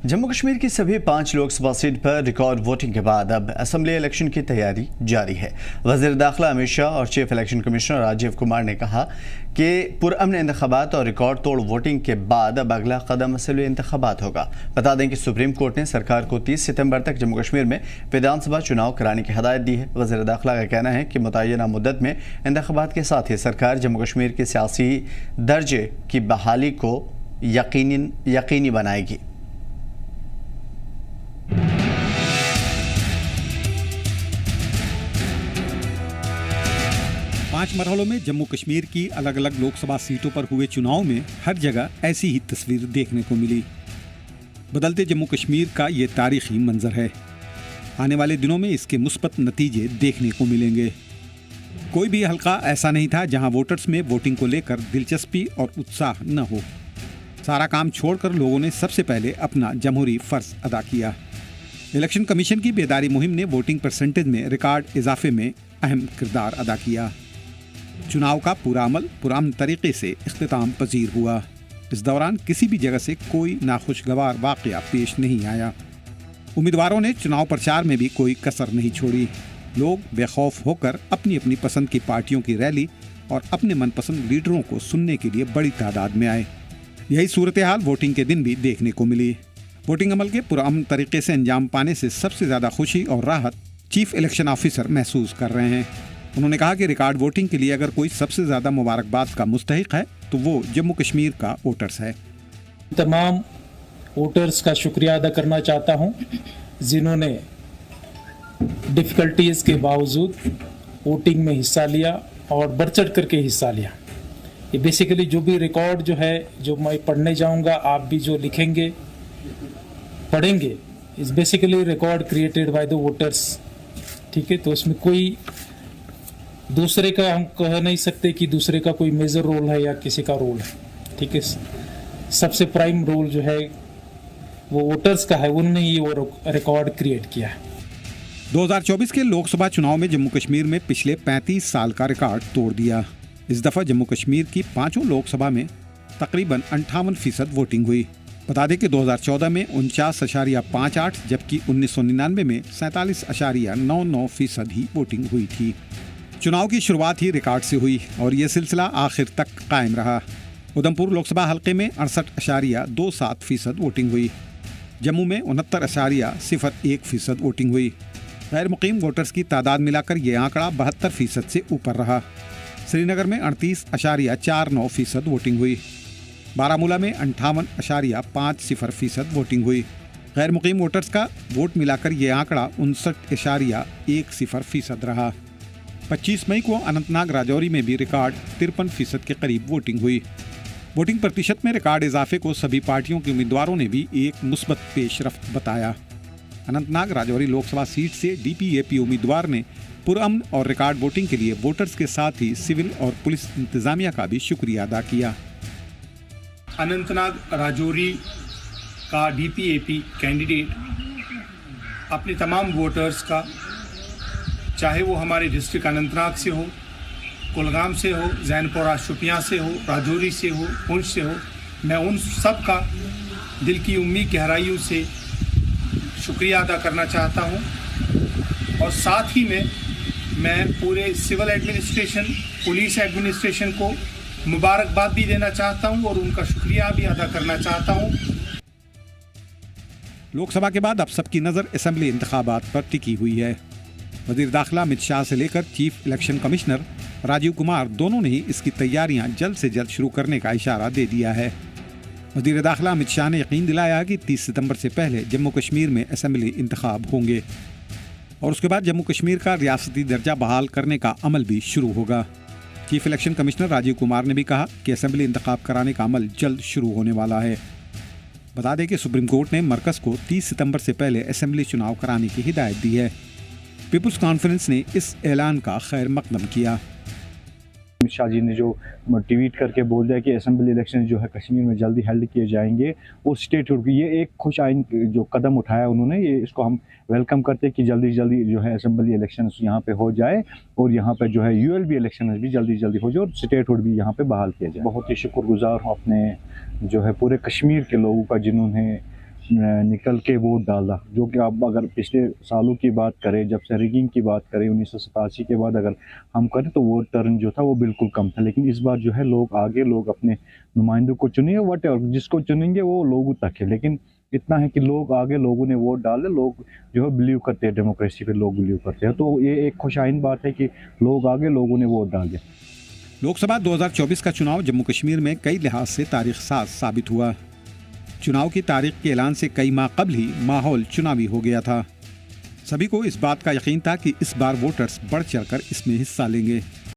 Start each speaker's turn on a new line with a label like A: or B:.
A: जम्मू कश्मीर की सभी 5 लोकसभा सीट पर रिकॉर्ड वोटिंग के बाद अब असेंबली इलेक्शन की तैयारी जारी है। वज़ीर दाखिला अमित शाह और chief election commissioner Rajeev Kumar ने कहा कि पुरअमन इंतखाबात और रिकॉर्ड तोड़ वोटिंग के बाद अब अगला कदम असेंबली इंतखाबात होगा। बता दें कि सुप्रीम कोर्ट ने सरकार को 30 सितंबर तक जम्मू कश्मीर में विधानसभा चुनाव कराने की हिदायत दी है। वज़ीर दाखिला का कहना है कि मुतय्यना मुद्दत में इंतखाबात के साथ ही सरकार जम्मू कश्मीर के सियासी दर्जे की बहाली को यकीनी बनाएगी।
B: 5 मरहलों में जम्मू कश्मीर की अलग अलग लोकसभा सीटों पर हुए चुनाव में हर जगह ऐसी ही तस्वीर देखने को मिली। बदलते जम्मू कश्मीर का ये तारीखी मंजर है। आने वाले दिनों में इसके मुस्बत नतीजे देखने को मिलेंगे। कोई भी हलका ऐसा नहीं था जहां वोटर्स में वोटिंग को लेकर दिलचस्पी और उत्साह न हो। सारा काम छोड़कर लोगों ने सबसे पहले अपना जमहूरी फर्ज अदा किया। इलेक्शन कमीशन की बेदारी मुहिम ने वोटिंग परसेंटेज में रिकॉर्ड इजाफे में अहम किरदार अदा किया। चुनाव का पूरा अमल पुरअमन तरीके से इख्तिताम पजीर हुआ। इस दौरान किसी भी जगह से कोई नाखुशगवार वाकया पेश नहीं आया। उम्मीदवारों ने चुनाव प्रचार में भी कोई कसर नहीं छोड़ी। लोग बेखौफ होकर अपनी अपनी पसंद की पार्टियों की रैली और अपने मनपसंद लीडरों को सुनने के लिए बड़ी तादाद में आए। यही सूरत हाल वोटिंग के दिन भी देखने को मिली। वोटिंग अमल के पुरअमन तरीके से अंजाम पाने से सबसे ज़्यादा खुशी और राहत चीफ इलेक्शन ऑफिसर महसूस कर रहे हैं। उन्होंने कहा कि रिकॉर्ड वोटिंग के लिए अगर कोई सबसे ज़्यादा मुबारकबाद का मुस्तहिक है तो वो जम्मू कश्मीर का वोटर्स है।
C: तमाम वोटर्स का शुक्रिया अदा करना चाहता हूं जिन्होंने डिफ़िकल्टीज़ के बावजूद वोटिंग में हिस्सा लिया और बढ़ चढ़ करके हिस्सा लिया। ये बेसिकली जो भी रिकॉर्ड जो है, जो मैं पढ़ने जाऊंगा, आप भी जो लिखेंगे पढ़ेंगे, is basically record created by the voters. ठीक है, तो उसमें कोई दूसरे का हम कह नहीं सकते कि दूसरे का कोई मेजर रोल है या किसी का रोल है। ठीक है, सबसे प्राइम रोल जो है वो वोटर्स का है, उन्होंने ये वो रिकॉर्ड क्रिएट किया है।
B: 2024 के लोकसभा चुनाव में जम्मू कश्मीर में पिछले 35 साल का रिकॉर्ड तोड़ दिया। इस दफ़ा जम्मू कश्मीर की 5 लोकसभा में तकरीबन 58% वोटिंग हुई। बता दें कि 2014 में 49.58 जबकि 1999 में 47.99% ही वोटिंग हुई थी। चुनाव की शुरुआत ही रिकॉर्ड से हुई और ये सिलसिला आखिर तक कायम रहा। उधमपुर लोकसभा हलके में 68.27% वोटिंग हुई। जम्मू में 69.01% वोटिंग हुई। गैर मुकीम वोटर्स की तादाद मिलाकर ये आंकड़ा 72% से ऊपर रहा। श्रीनगर में 38.49% वोटिंग हुई। बारामूला में 58.50% वोटिंग हुई। गैर मुकीम वोटर्स का वोट मिलाकर ये आंकड़ा 59.10% रहा। 25 मई को अनंतनाग राजौरी में भी रिकॉर्ड 53% के करीब वोटिंग हुई। वोटिंग प्रतिशत में रिकॉर्ड इजाफे को सभी पार्टियों के उम्मीदवारों ने भी एक मुस्बत पेशरफ्त बताया। अनंतनाग राजौरी लोकसभा सीट से डीपीएपी उम्मीदवार ने पुरअमन और रिकॉर्ड वोटिंग के लिए वोटर्स के साथ ही सिविल और पुलिस इंतजामिया का भी शुक्रिया अदा किया।
D: अनंतनाग राजौरी का डीपीएपी कैंडिडेट अपने तमाम वोटर्स का, चाहे वो हमारे डिस्ट्रिक्ट अनंतनाग से हो, कुलगाम से हो, जैनपुरा शुपियाँ से हो, राजौरी से हो, पुंछ से हो, मैं उन सब का दिल की उम्मीद गहराइयों से शुक्रिया अदा करना चाहता हूँ। और साथ ही में मैं पूरे सिविल एडमिनिस्ट्रेशन, पुलिस एडमिनिस्ट्रेशन को मुबारकबाद भी देना चाहता हूँ और उनका शुक्रिया भी अदा करना चाहता हूँ।
B: लोकसभा के बाद अब सबकी नज़र असेंबली इंतखाबात पर टिकी हुई है। वज़ीर दाखिला अमित शाह से लेकर chief election commissioner Rajeev Kumar दोनों ने ही इसकी तैयारियां जल्द से जल्द शुरू करने का इशारा दे दिया है। वज़ीर दाखिला अमित शाह ने यकीन दिलाया कि 30 सितंबर से पहले जम्मू कश्मीर में असेंबली इंतखाब होंगे और उसके बाद जम्मू कश्मीर का रियासती दर्जा बहाल करने का अमल भी शुरू होगा। Chief election commissioner Rajeev Kumar ने भी कहा कि असेंबली इंतखाब कराने का अमल जल्द शुरू होने वाला है। बता दें कि सुप्रीम कोर्ट ने मरकज को 30 सितंबर से पहले असेंबली चुनाव कराने की हिदायत दी है। पीपुल्स कॉन्फ्रेंस ने इस ऐलान का खैर मकदम किया।
E: अमित शाह जी ने जो ट्वीट करके बोल दिया कि असेंबली इलेक्शन जो है कश्मीर में जल्दी हेल्ड किए जाएंगे, वो स्टेट ये एक खुश आइन जो कदम उठाया उन्होंने, ये इसको हम वेलकम करते हैं कि जल्दी जल्दी जो है असेंबली इलेक्शन यहाँ पे हो जाए और यहाँ पे जो है यूएलबी इलेक्शन भी जल्दी जल्दी हो जाए और स्टेटहुड भी यहाँ पे बहाल किया जाए। बहुत ही शुक्रगुजार हूँ अपने जो है पूरे कश्मीर के लोगों का जिन्होंने निकल के वोट डाला, जो कि अब अगर पिछले सालों की बात करें, जब से रिगिंग की बात करें 1987 के बाद अगर हम करें तो वोट टर्न जो था वो बिल्कुल कम था। लेकिन इस बार जो है लोग आगे, लोग अपने नुमाइंदों को चुनेंगे, वट जिसको चुनेंगे वो लोगों तक है। लेकिन इतना है कि लोग आगे, लोगों ने वोट डाले, लोग जो है बिलीव करते हैं, डेमोक्रेसी पे लोग बिलीव करते हैं। तो ये एक खुशाइन बात है कि लोग आगे, लोगों ने वोट डाल दिया।
B: लोकसभा 2024 का चुनाव जम्मू कश्मीर में कई लिहाज से तारीख साज साबित हुआ। चुनाव की तारीख के ऐलान से कई माह कबल ही माहौल चुनावी हो गया था। सभी को इस बात का यकीन था कि इस बार वोटर्स बढ़ चढ़कर इसमें हिस्सा लेंगे।